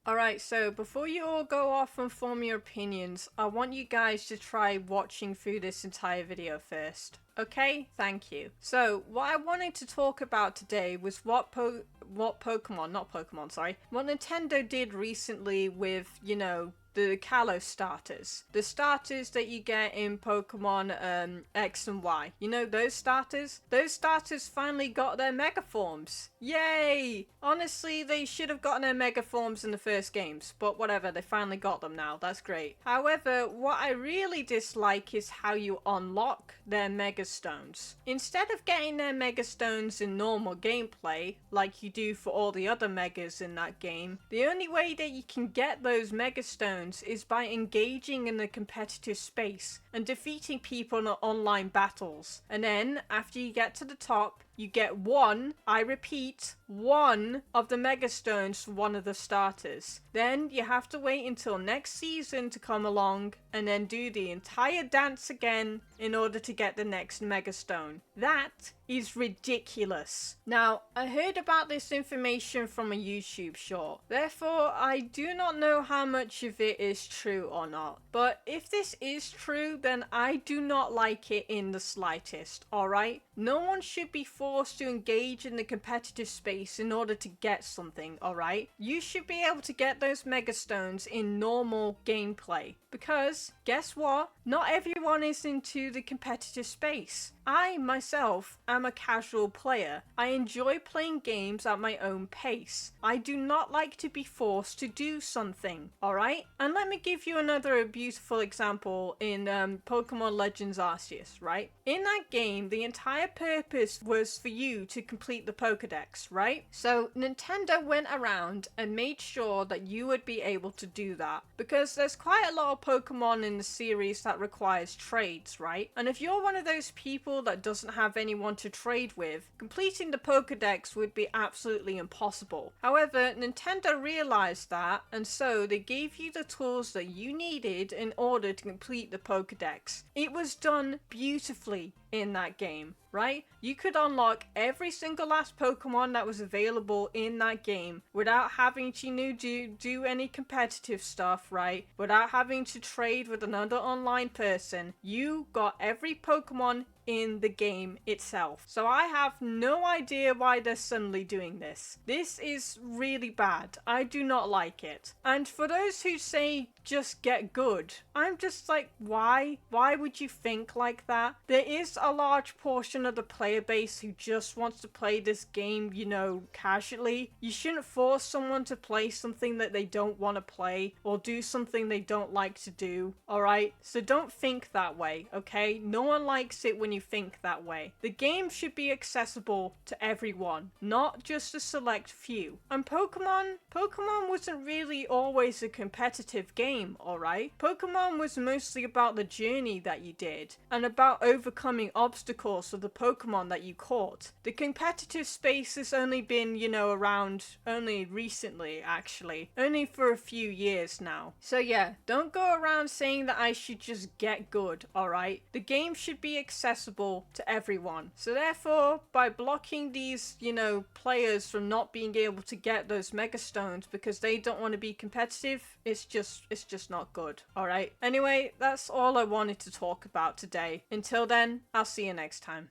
Alright, so before you all go off and form your opinions, I want you guys to try watching through this entire video first. Okay? Thank you. So, what I wanted to talk about today was what Nintendo did recently with, the Kalos starters. The starters that you get in Pokemon X and Y. You know those starters? Those starters finally got their Mega Forms. Yay! Honestly, they should have gotten their Mega Forms in the first games, but whatever, they finally got them now. That's great. However, what I really dislike is how you unlock their Mega Stones. Instead of getting their Mega Stones in normal gameplay, like you do for all the other Megas in that game, the only way that you can get those Mega Stones is by engaging in the competitive space and defeating people in online battles. And then, after you get to the top, you get one, I repeat, one of the Mega Stones for one of the starters. Then you have to wait until next season to come along and then do the entire dance again in order to get the next Mega Stone. That is ridiculous. Now, I heard about this information from a YouTube short. Therefore, I do not know how much of it is true or not. But if this is true, then I do not like it in the slightest, alright? No one should be forced to engage in the competitive space in order to get something, alright? You should be able to get those Mega Stones in normal gameplay. Because, guess what? Not everyone is into the competitive space. I, myself, am a casual player. I enjoy playing games at my own pace. I do not like to be forced to do something, alright? And let me give you another beautiful example in Pokemon Legends Arceus, right? In that game, the entire purpose was for you to complete the Pokedex, right? So Nintendo went around and made sure that you would be able to do that. Because there's quite a lot of Pokemon in the series that requires trades, right? And if you're one of those people that doesn't have anyone to trade with, completing the Pokedex would be absolutely impossible. However, Nintendo realized that, and so they gave you the tools that you needed in order to complete the Pokedex. It was done beautifully in that game, right? You could unlock every single last Pokemon that was available in that game without having to do any competitive stuff, right? Without having to trade with another online person. You got every Pokemon in the game itself. So I have no idea why they're suddenly doing this. This is really bad. I do not like it. And for those who say just get good, I'm just like, why? Why would you think like that? There is a large portion of the player base who just wants to play this game, casually. You shouldn't force someone to play something that they don't want to play or do something they don't like to do, alright? So don't think that way, okay? No one likes it when you think that way. The game should be accessible to everyone, not just a select few. And Pokemon wasn't really always a competitive game, alright? Pokemon was mostly about the journey that you did and about overcoming obstacles for the Pokemon that you caught. The competitive space has only been, around only recently, actually. Only for a few years now. So yeah, don't go around saying that I should just get good, alright? The game should be accessible to everyone. So therefore, by blocking these, players from not being able to get those Mega Stones because they don't want to be competitive, it's just not good, alright? Anyway, that's all I wanted to talk about today. Until then, I'll see you next time.